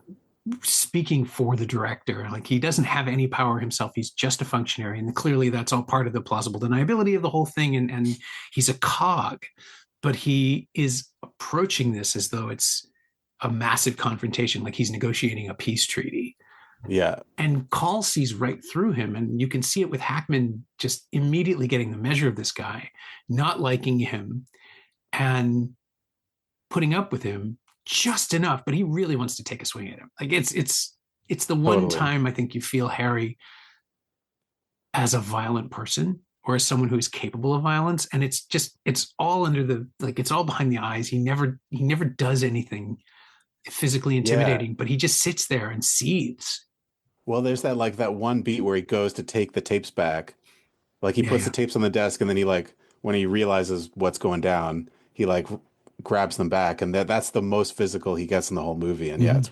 speaking for the director. Like he doesn't have any power himself. He's just a functionary. And clearly that's all part of the plausible deniability of the whole thing. And he's a cog, but he is approaching this as though it's a massive confrontation, like he's negotiating a peace treaty. Yeah. And Call sees right through him. And you can see it with Hackman just immediately getting the measure of this guy, not liking him and putting up with him just enough, but he really wants to take a swing at him. Like it's the one Totally. time I think you feel Harry as a violent person or as someone who's capable of violence. And it's all under the, like, it's all behind the eyes. He never does anything physically Yeah. intimidating, but he just sits there and seethes. Well, there's that like that one beat where he goes to take the tapes back. Like he Yeah, puts yeah. the tapes on the desk and then he like when he realizes what's going down, he like grabs them back and that's the most physical he gets in the whole movie. And yeah, Mm-hmm. it's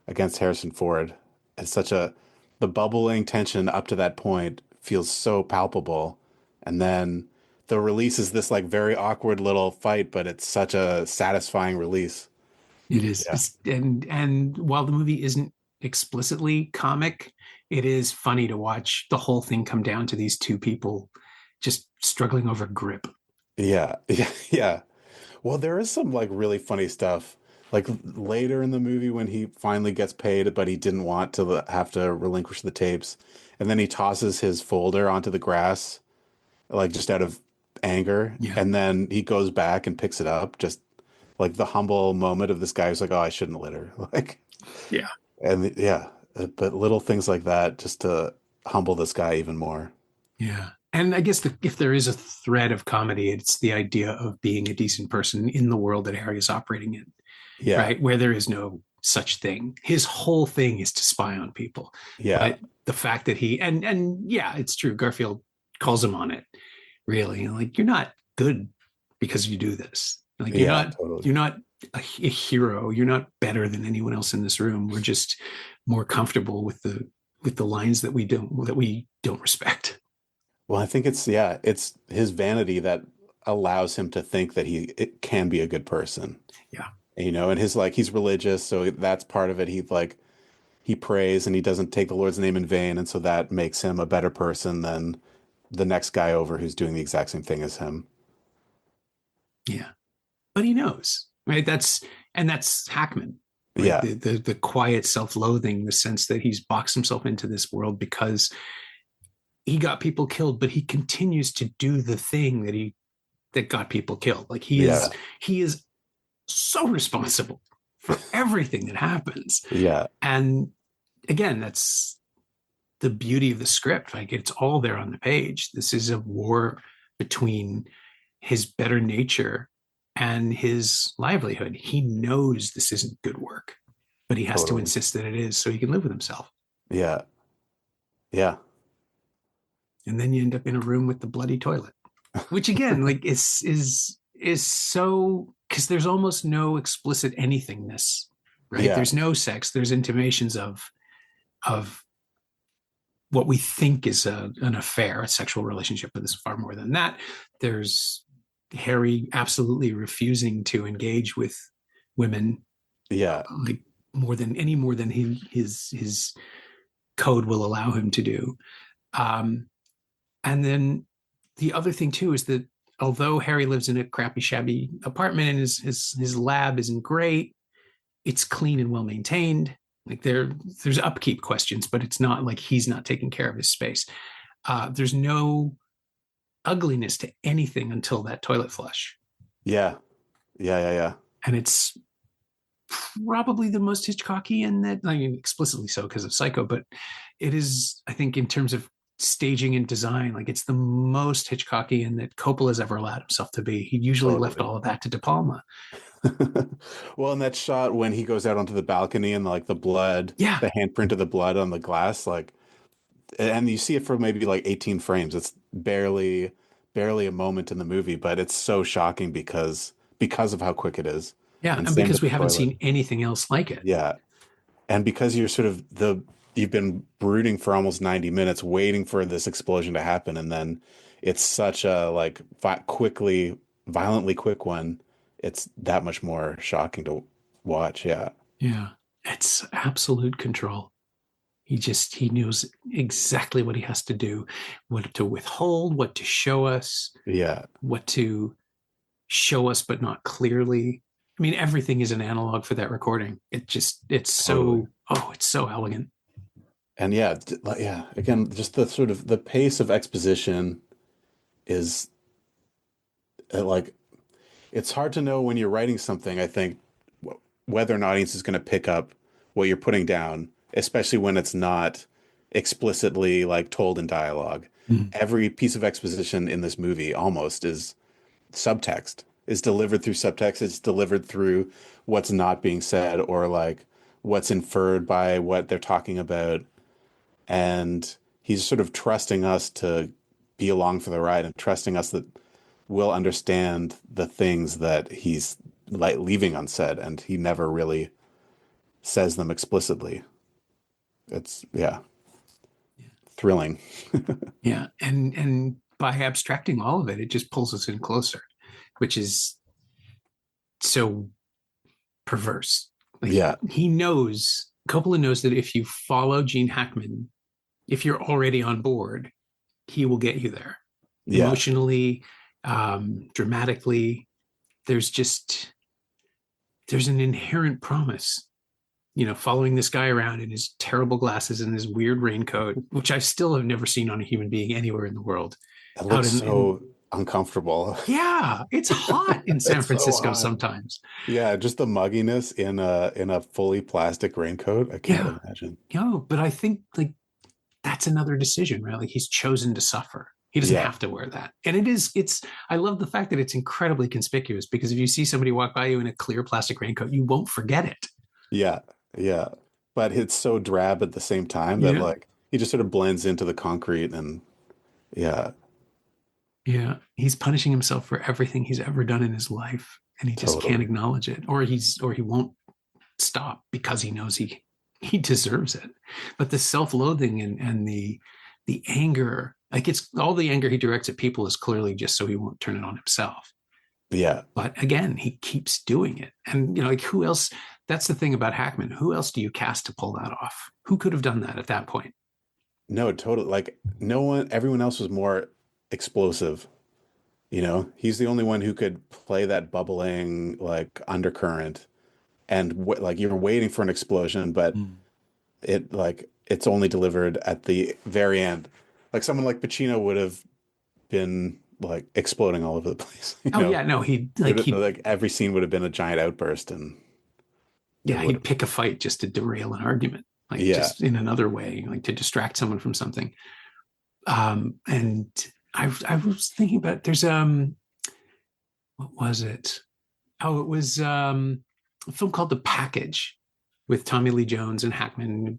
against Harrison Ford. It's such a the bubbling tension up to that point feels so palpable. And then the release is this like very awkward little fight, but it's such a satisfying release. It is. Yeah. And while the movie isn't explicitly comic, it is funny to watch the whole thing come down to these two people just struggling over grip. Yeah. Yeah. Yeah. Well, there is some like really funny stuff. Like later in the movie when he finally gets paid, but he didn't want to have to relinquish the tapes. And then he tosses his folder onto the grass, like just out of anger. Yeah. And then he goes back and picks it up, just like the humble moment of this guy who's like, oh, I shouldn't litter. Like, Yeah. and yeah, but little things like that just to humble this guy even more. Yeah. And I guess if there is a thread of comedy, it's the idea of being a decent person in the world that Harry is operating in, Yeah. right? Where there is no such thing. His whole thing is to spy on people. Yeah. But the fact that and yeah, it's true. Garfield calls him on it, really. Like, you're not good because you do this. Like Yeah. Totally. you're not a hero. You're not better than anyone else in this room. We're just more comfortable with the lines that we don't respect. Well, I think yeah, it's his vanity that allows him to think that it can be a good person, Yeah. and his like he's religious, so that's part of it. He prays and he doesn't take the Lord's name in vain, and so that makes him a better person than the next guy over who's doing the exact same thing as him. Yeah. But he knows, right? That's Hackman, right? Yeah, The quiet self-loathing, the sense that he's boxed himself into this world because he got people killed, but he continues to do the thing that got people killed. Like yeah, he is so responsible for everything that happens. yeah, And again, that's the beauty of the script. Like, it's all there on the page. This is a war between his better nature and his livelihood. He knows this isn't good work, but he has to totally. insist that it is so he can live with himself. Yeah, yeah, And then you end up in a room with the bloody toilet, which again, like, is so, because there's almost no explicit anythingness, right? yeah, There's no sex. There's intimations of what we think is an affair, a sexual relationship, but this is far more than that. There's Harry absolutely refusing to engage with women, yeah, like, more than his code will allow him to do. Um, and then the other thing too is that although Harry lives in a crappy, shabby apartment and his lab isn't great, it's clean and well maintained. Like, there's upkeep questions, but it's not like he's not taking care of his space. There's no ugliness to anything until that toilet flush, yeah, yeah, yeah, yeah. and it's probably the most Hitchcockian that, I mean, explicitly so because of Psycho, but it is, I think, in terms of staging and design, like, it's the most Hitchcockian that Coppola's ever allowed himself to be. He usually left Totally. all of that to De Palma. Well, in that shot when he goes out onto the balcony and like the blood, Yeah, the handprint of the blood on the glass, like, and you see it for maybe like 18 frames. It's barely a moment in the movie, but it's so shocking because of how quick it is. yeah, And and same because with we the haven't toilet. seen anything else like it. Yeah. And because you're sort of you've been brooding for almost 90 minutes waiting for this explosion to happen and then it's such a like quickly violently quick one, it's that much more shocking to watch. Yeah. Yeah. It's absolute control. He knows exactly what he has to do, what to withhold, what to show us, Yeah. what to show us, but not clearly. I mean, everything is an analog for that recording. It's Totally. so, oh, it's so elegant. And yeah, yeah, again, just the sort of the pace of exposition is like it's hard to know when you're writing something, I think, whether an audience is going to pick up what you're putting down, especially when it's not explicitly like told in dialogue. Mm. Every piece of exposition in this movie almost is subtext, is delivered through subtext, it's delivered through what's not being said or like what's inferred by what they're talking about. And he's sort of trusting us to be along for the ride and trusting us that we'll understand the things that he's like leaving unsaid, and he never really says them explicitly. It's yeah, thrilling. Yeah. And by abstracting all of it, it just pulls us in closer, which is so perverse. Like Yeah, Coppola knows that if you follow Gene Hackman, if you're already on board, he will get you there yeah, emotionally, dramatically. There's there's an inherent promise, following this guy around in his terrible glasses and his weird raincoat, which I still have never seen on a human being anywhere in the world. it Out looks so uncomfortable. yeah, it's hot in San It's so Francisco hot. sometimes. Yeah, just the mugginess in a fully plastic raincoat. I can't Yeah, imagine. but I think like that's another decision, right? Like he's chosen to suffer. He doesn't Yeah, have to wear that. And I love the fact that it's incredibly conspicuous because if you see somebody walk by you in a clear plastic raincoat, you won't forget it. yeah, yeah. But it's so drab at the same time that Yeah. like he just sort of blends into the concrete and yeah, Yeah. He's punishing himself for everything he's ever done in his life. And he just can't totally. acknowledge it. Or he won't stop because he knows he deserves it. But the self-loathing and the anger, like it's all the anger he directs at people is clearly just so he won't turn it on himself. Yeah. But again, he keeps doing it. And like who else? That's the thing about Hackman. Who else do you cast to pull that off? Who could have done that at that point? No, totally. Like no one, everyone else was more explosive. You know, he's the only one who could play that bubbling like undercurrent and like you're waiting for an explosion, but Mm. it like it's only delivered at the very end. Like someone like Pacino would have been like exploding all over the place. You Oh know, yeah, no, like every scene would have been a giant outburst, and it would he'd have. pick a fight just to derail an argument, like Yeah. just in another way, like to distract someone from something. And I was thinking about there's what was it? Oh, it was a film called The Package with Tommy Lee Jones and Hackman.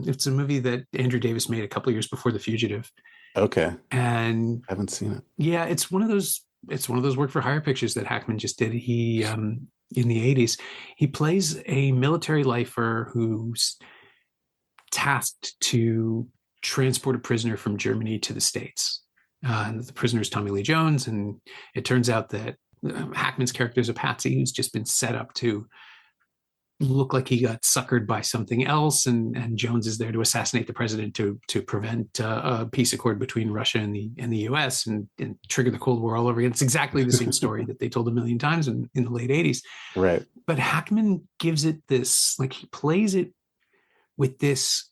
It's a movie that Andrew Davis made a couple of years before The Fugitive, Okay. and I haven't seen it. yeah, it's one of those work for hire pictures that Hackman just did. He in the 80s, he plays a military lifer who's tasked to transport a prisoner from Germany to the States. And the prisoner is Tommy Lee Jones, and it turns out that Hackman's character is a patsy who's just been set up to look like he got suckered by something else, and Jones is there to assassinate the president to prevent a peace accord between Russia and the U.S. And trigger the Cold War all over again. It's exactly the same story that they told a million times in the late 80s. Right. But Hackman gives it this, like he plays it with this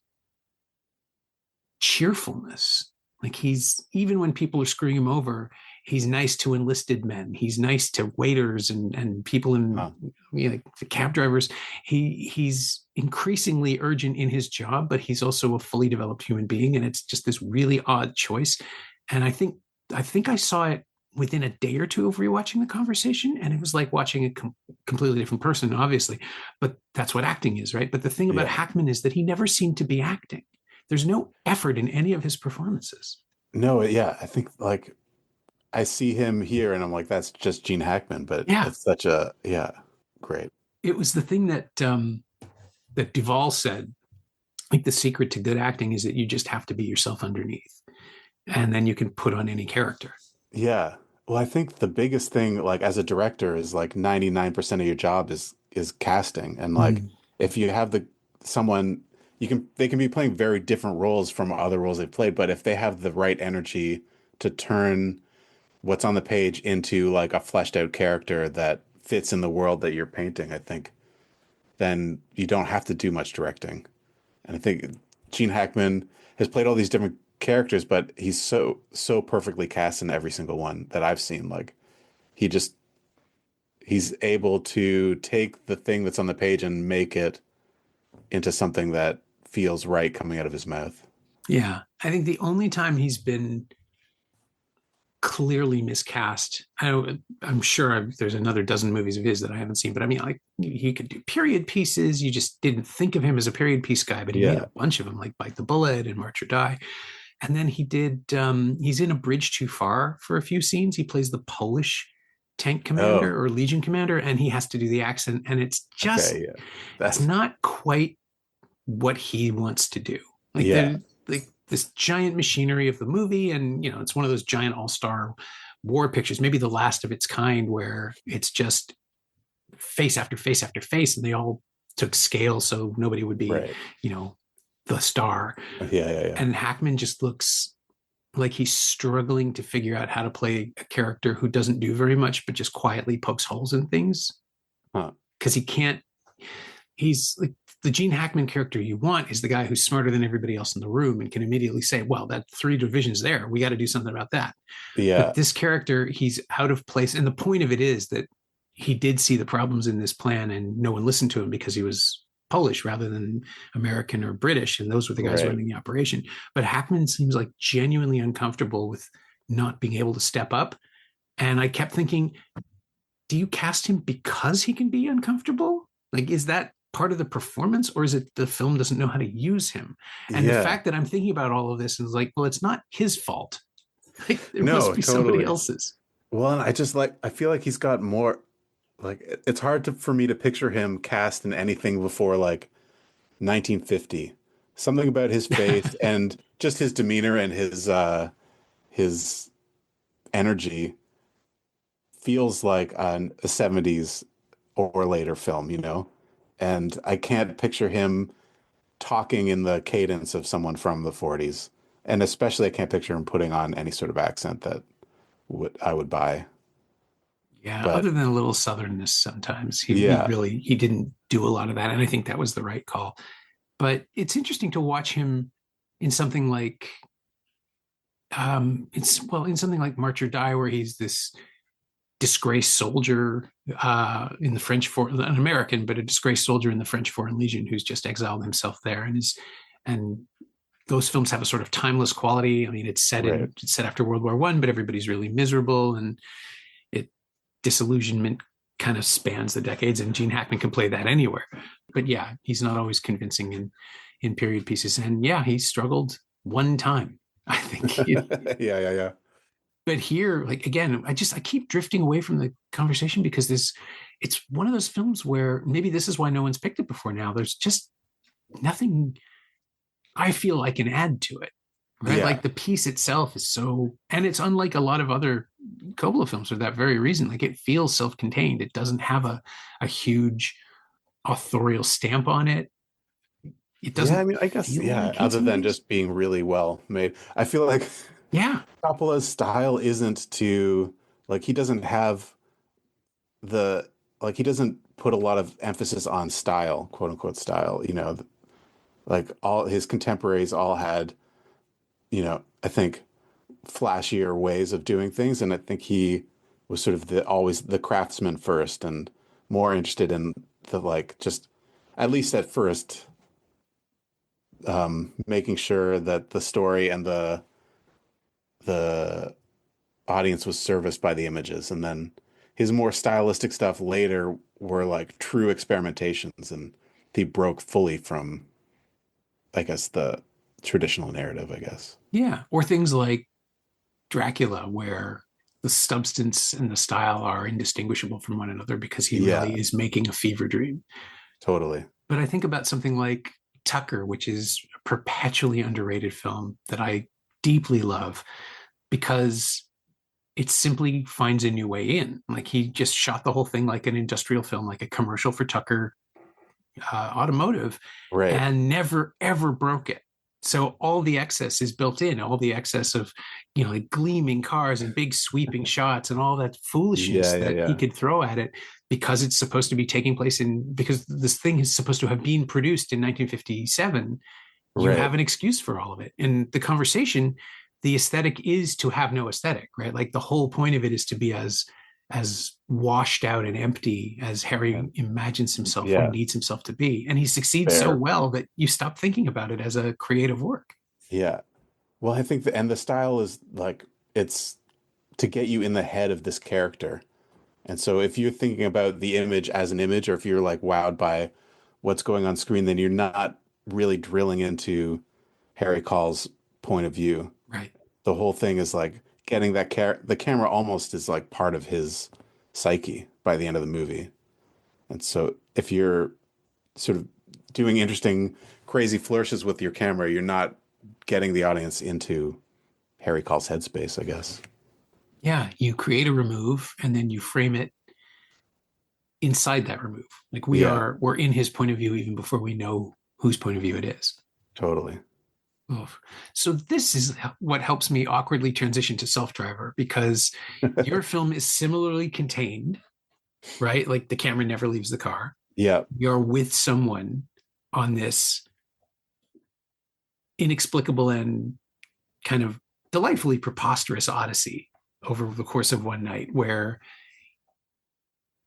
cheerfulness. Like he's, even when people are screwing him over, he's nice to enlisted men. He's nice to waiters and people in, Huh. the cab drivers. He's increasingly urgent in his job, but he's also a fully developed human being. And it's just this really odd choice. And I think I saw it within a day or two of rewatching the conversation, and it was like watching a completely different person, obviously. But that's what acting is, right? But the thing about Yeah. Hackman is that he never seemed to be acting. There's no effort in any of his performances. No, yeah, I think like I see him here and I'm like, that's just Gene Hackman, but Yeah, it's such a yeah, great. it was the thing that Duvall said. Like the secret to good acting is that you just have to be yourself underneath, and then you can put on any character. Yeah. Well, I think the biggest thing, like as a director, is like 99% of your job is casting. And like Mm. if you have the someone they can be playing very different roles from other roles they've played, but if they have the right energy to turn what's on the page into like a fleshed out character that fits in the world that you're painting, I think then you don't have to do much directing. And I think Gene Hackman has played all these different characters, but he's so perfectly cast in every single one that I've seen. Like he just he's able to take the thing that's on the page and make it into something that feels right coming out of his mouth. Yeah, I think the only time he's been clearly miscast. I'm sure there's another dozen movies of his that I haven't seen, but I mean, like he could do period pieces. You just didn't think of him as a period piece guy, but he made Yeah. a bunch of them, like Bite the Bullet and March or Die. And then he did. He's in A Bridge Too Far for a few scenes. He plays the Polish tank Oh, commander or Legion commander, and he has to do the accent, and okay. Yeah. it's That's not quite what he wants to do. Like yeah. the like this giant machinery of the movie, and it's one of those giant all-star war pictures, maybe the last of its kind, where it's just face after face after face, and they all took scale so nobody would be, Right. you know, the star. Yeah, yeah, yeah. And Hackman just looks like he's struggling to figure out how to play a character who doesn't do very much, but just quietly pokes holes in things Huh. because he can't. He's like the Gene Hackman character you want is the guy who's smarter than everybody else in the room and can immediately say, well, that three divisions there, we got to do something about that. Yeah. But this character, he's out of place. And the point of it is that he did see the problems in this plan and no one listened to him because he was Polish rather than American or British. And those were the guys Right. running the operation. But Hackman seems like genuinely uncomfortable with not being able to step up. And I kept thinking, do you cast him because he can be uncomfortable? Like, is that part of the performance, or is it the film doesn't know how to use him? And the Yeah. fact that I'm thinking about all of this is like, well, it's not his fault. Like, there must No, be somebody totally. else's. Well, and I feel like he's got more like it's hard for me to picture him cast in anything before like 1950. Something about his face and just his demeanor and his energy feels like a 70s or later film, you know? And I can't picture him talking in the cadence of someone from the 40s. And especially I can't picture him putting on any sort of accent that would I would buy. Yeah, But other than a little southernness sometimes. He yeah, really he didn't do a lot of that. And I think that was the right call. But it's interesting to watch him in something like in something like March or Die, where he's this disgraced soldier in the French for an American, but a disgraced soldier in the French Foreign Legion who's just exiled himself there, and those films have a sort of timeless quality. I mean, right. it's set after World War One, but everybody's really miserable, and it disillusionment kind of spans the decades, and Gene Hackman can play that anywhere. But yeah, he's not always convincing in period pieces, and yeah, he struggled one time, I think. Yeah, yeah, yeah. But here, like again, I keep drifting away from the conversation because it's one of those films where maybe this is why no one's picked it before now. There's just nothing I feel I can add to it. Right. Yeah. Like the piece itself is so, and it's unlike a lot of other Coppola films for that very reason. Like it feels self-contained. It doesn't have a huge authorial stamp on it. It Yeah, I doesn't mean, I guess, feel yeah, like other hates than movies. just being really well made. I feel like Yeah. Coppola's style isn't to like he doesn't have the like he doesn't put a lot of emphasis on style, quote unquote style, you know, like all his contemporaries all had, you know, I think flashier ways of doing things, and I think he was sort of the always the craftsman first and more interested in the like just at least at first making sure that the story and the audience was serviced by the images, and then his more stylistic stuff later were like true experimentations, and he broke fully from, I guess, the traditional narrative, I guess. Yeah. Or things like Dracula, where the substance and the style are indistinguishable from one another because he Yeah, really is making a fever dream. totally. But I think about something like Tucker, which is a perpetually underrated film that I deeply love because it simply finds a new way in. Like he just shot the whole thing like an industrial film, like a commercial for Tucker Automotive, Right. and never ever broke it. So all the excess is built in, all the excess of, like gleaming cars and big sweeping shots and all that Yeah, foolishness yeah, that he yeah. could throw at it, because it's supposed to be taking place because this thing is supposed to have been produced in 1957. You have Right. an excuse for all of it. And the conversation, the aesthetic is to have no aesthetic, right? Like the whole point of it is to be as washed out and empty as Yeah. Harry imagines himself or Yeah. needs himself to be. And he succeeds so Fair. well that you stop thinking about it as a creative work. Yeah. Well, I think and the style is like it's to get you in the head of this character. And so if you're thinking about the image as an image, or if you're like wowed by what's going on screen, then you're not really drilling into Harry Call's point of view. Right. The whole thing is like getting the camera almost is like part of his psyche by the end of the movie. And so if you're sort of doing interesting, crazy flourishes with your camera, you're not getting the audience into Harry Call's headspace, I guess. Yeah. You create a remove and then you frame it inside that remove. Like Yeah, we're in his point of view even before we know whose point of view it is. totally. Oof. So this is what helps me awkwardly transition to self-driver, because your film is similarly contained, right? Like the camera never leaves the car. Yeah, You're with someone on this inexplicable and kind of delightfully preposterous odyssey over the course of one night, where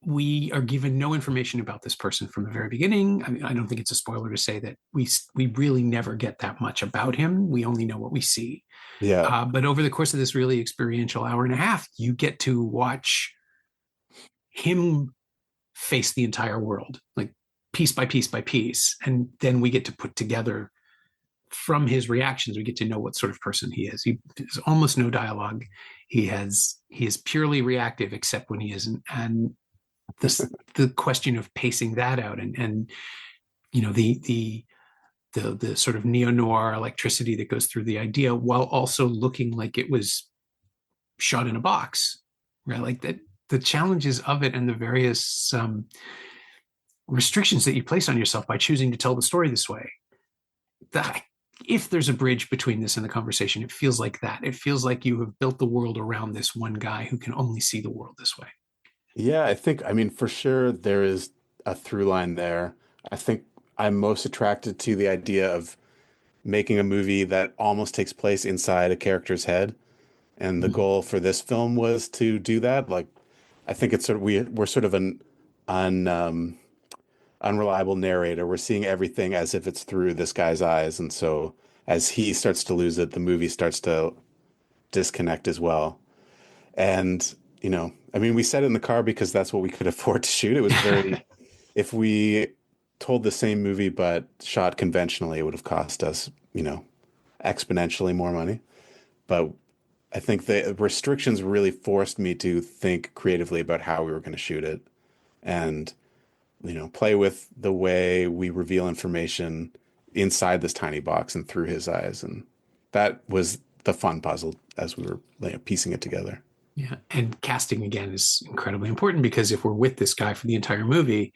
we are given no information about this person from the very beginning. I mean, I don't think it's a spoiler to say that we really never get that much about him. We only know what we see. yeah, But over the course of this really experiential hour and a half, you get to watch him face the entire world, like piece by piece by piece. And then we get to put together from his reactions, we get to know what sort of person he is. He has almost no dialogue. He is purely reactive, except when he isn't. And the question of pacing that out, and the sort of neo-noir electricity that goes through the idea, while also looking like it was shot in a box, right? Like that, the challenges of it and the various restrictions that you place on yourself by choosing to tell the story this way. That if there's a bridge between this and the conversation, it feels like that. It feels like you have built the world around this one guy who can only see the world this way. yeah. I mean, for sure, there is a through line there. I think I'm most attracted to the idea of making a movie that almost takes place inside a character's head. And the Mm. goal for this film was to do that. Like, I think it's sort of we're sort of an un unreliable narrator. We're seeing everything as if it's through this guy's eyes, and so as he starts to lose it, the movie starts to disconnect as well. And I mean, we said it in the car because that's what we could afford to shoot. It was very, if we told the same movie but shot conventionally, it would have cost us, exponentially more money. But I think the restrictions really forced me to think creatively about how we were going to shoot it and, play with the way we reveal information inside this tiny box and through his eyes. And that was the fun puzzle as we were piecing it together. Yeah. And casting again is incredibly important, because if we're with this guy for the entire movie,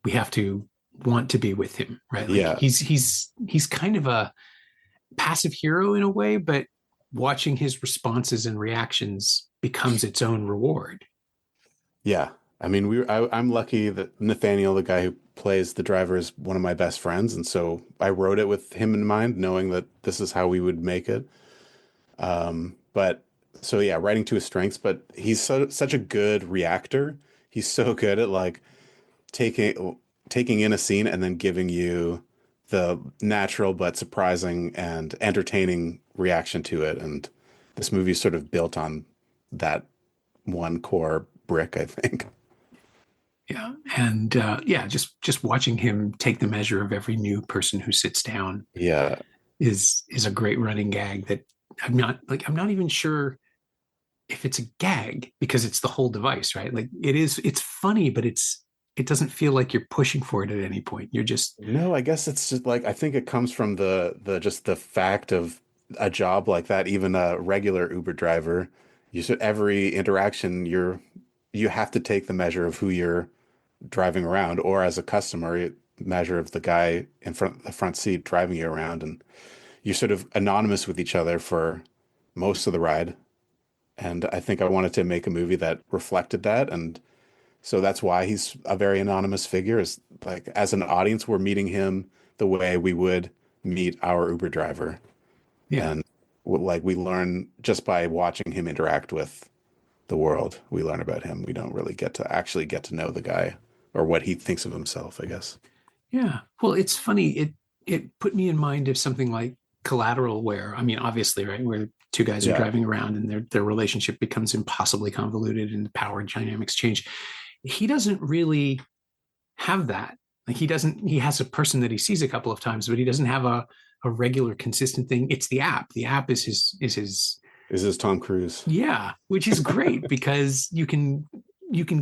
we have to want to be with him, right? Like Yeah. he's kind of a passive hero in a way, but watching his responses and reactions becomes its own reward. Yeah. I mean, I'm lucky that Nathaniel, the guy who plays the driver, is one of my best friends. And so I wrote it with him in mind, knowing that this is how we would make it. But so yeah, writing to his strengths, but he's such a good reactor. He's so good at like taking in a scene and then giving you the natural but surprising and entertaining reaction to it. And this movie is sort of built on that one core brick, I think. Yeah. And yeah, just watching him take the measure of every new person who sits down Yeah. is a great running gag that I'm not even sure if it's a gag, because it's the whole device, right? Like it's funny, but it doesn't feel like you're pushing for it at any point. You're just No, I guess it's just like I think it comes from the just the fact of a job like that. Even a regular Uber driver You should every interaction you have to take the measure of who you're driving around, or as a customer, measure of the guy in the front seat driving you around, and you're sort of anonymous with each other for most of the ride. And I think I wanted to make a movie that reflected that, and so that's why he's a very anonymous figure. Is like as an audience, we're meeting him the way we would meet our Uber driver, Yeah. and like we learn just by watching him interact with the world. We learn about him. We don't really get to know the guy or what he thinks of himself, I guess. Yeah. Well, it's funny. It put me in mind of something like Collateral, where I mean, obviously, right, where two guys are Yeah, driving around and their relationship becomes impossibly convoluted and the power dynamics change. He doesn't really have that. Like he has a person that he sees a couple of times, but he doesn't have a regular consistent thing. It's the app. The app is his is this Tom Cruise? yeah, which is great because you can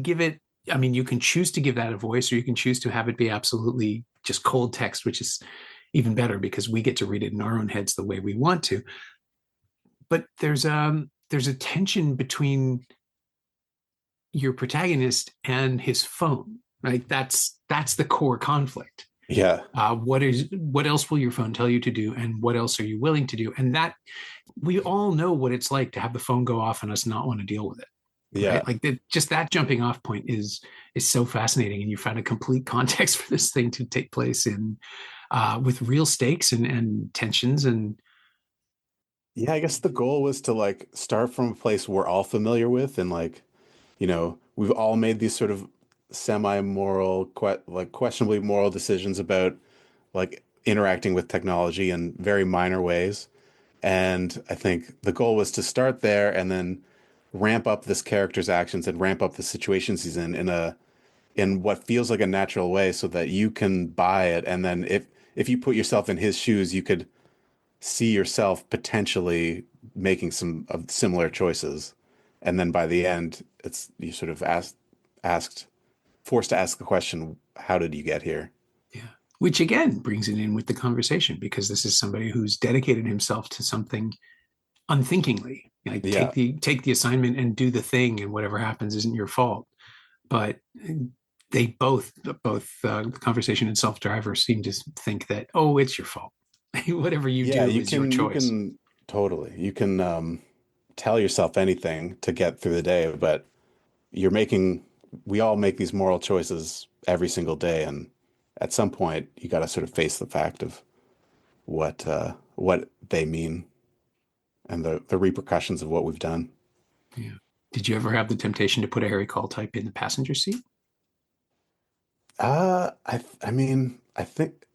give it, I mean, you can choose to give that a voice, or you can choose to have it be absolutely just cold text, which is even better because we get to read it in our own heads the way we want to. But there's a tension between your protagonist and his phone, right? That's the core conflict. Yeah, What else will your phone tell you to do, and what else are you willing to do? And that we all know what it's like to have the phone go off and us not want to deal with it, yeah. right? Like just that jumping off point is so fascinating, and you find a complete context for this thing to take place in with real stakes and tensions and Yeah, I guess the goal was to like start from a place we're all familiar with, and like, we've all made these sort of semi-moral, like questionably moral decisions about like interacting with technology in very minor ways. And I think the goal was to start there and then ramp up this character's actions and ramp up the situations he's in what feels like a natural way so that you can buy it. And then if you put yourself in his shoes, you could see yourself potentially making some of similar choices. And then by the end, it's you sort of asked forced to ask the question, how did you get here? yeah, which again brings it in with the conversation because this is somebody who's dedicated himself to something unthinkingly. Like Yeah. take the assignment and do the thing, and whatever happens isn't your fault. But they the conversation and self driver seem to think that, oh, it's your fault. Whatever you Yeah, do is your you choice. can totally. You can tell yourself anything to get through the day, but you're making we all make these moral choices every single day, and at some point you got to sort of face the fact of what they mean and the repercussions of what we've done. Yeah. Did you ever have the temptation to put a Harry Call type in the passenger seat? I mean, I think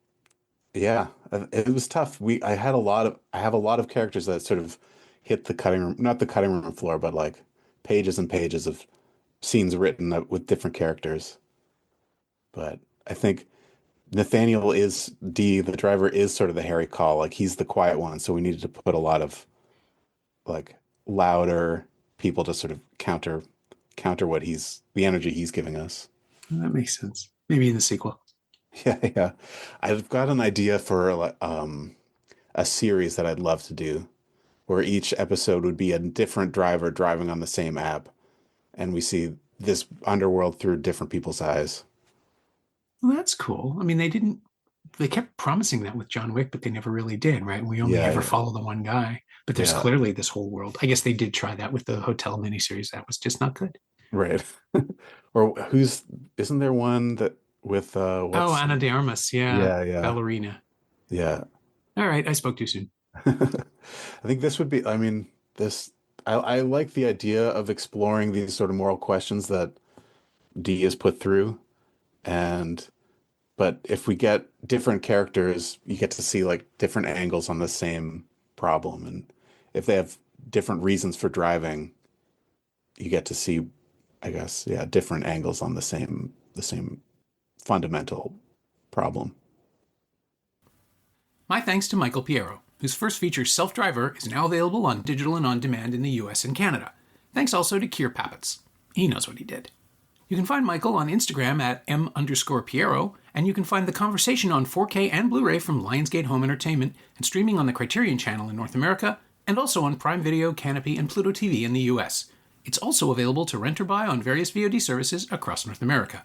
yeah, it was tough. I have a lot of characters that sort of hit the cutting room, not the cutting room floor, but like pages and pages of scenes written with different characters. But I think Nathaniel is the driver is sort of the Harry Call, like he's the quiet one, so we needed to put a lot of like louder people to sort of counter what the energy he's giving us. That makes sense. Maybe in the sequel. Yeah, yeah. I've got an idea for a series that I'd love to do, where each episode would be a different driver driving on the same app, and we see this underworld through different people's eyes. Well, that's cool. I mean, they kept promising that with John Wick, but they never really did, right? We only Yeah, ever yeah, follow the one guy, but there's yeah. clearly this whole world. I guess they did try that with the hotel miniseries. That was just not good. Right. Or isn't there one that with Oh, what's Ana de Armas. Yeah. yeah, yeah, Ballerina. yeah. All right. I spoke too soon. I think this would be, I mean, I like the idea of exploring these sort of moral questions that D is put through. And, but if we get different characters, you get to see like different angles on the same problem. And if they have different reasons for driving, you get to see, I guess, yeah, different angles on the same fundamental problem. My thanks to Michael Pierro, whose first feature, Self Driver, is now available on digital and on demand in the US and Canada. Thanks also to Kier Pappets. He knows what he did. You can find Michael on Instagram at m_Pierro, and you can find the conversation on 4K and Blu-ray from Lionsgate Home Entertainment and streaming on the Criterion Channel in North America and also on Prime Video, Canopy, and Pluto TV in the US. It's also available to rent or buy on various VOD services across North America.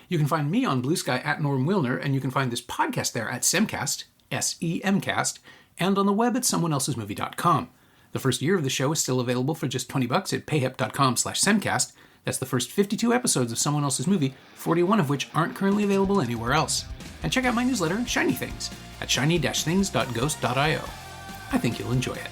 You can find me on Blue Sky at Norm Wilner, and you can find this podcast there at Semcast, S-E-M-Cast, and on the web at someoneelsesmovie.com. The first year of the show is still available for just $20 at payhip.com/Semcast. That's the first 52 episodes of Someone Else's Movie, 41 of which aren't currently available anywhere else. And check out my newsletter, Shiny Things, at shiny-things.ghost.io. I think you'll enjoy it.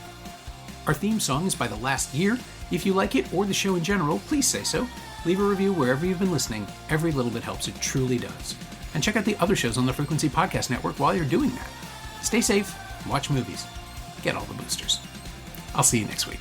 Our theme song is by The Last Year. If you like it or the show in general, please say so. Leave a review wherever you've been listening. Every little bit helps, it truly does. And check out the other shows on the Frequency Podcast Network while you're doing that. Stay safe, watch movies, get all the boosters. I'll see you next week.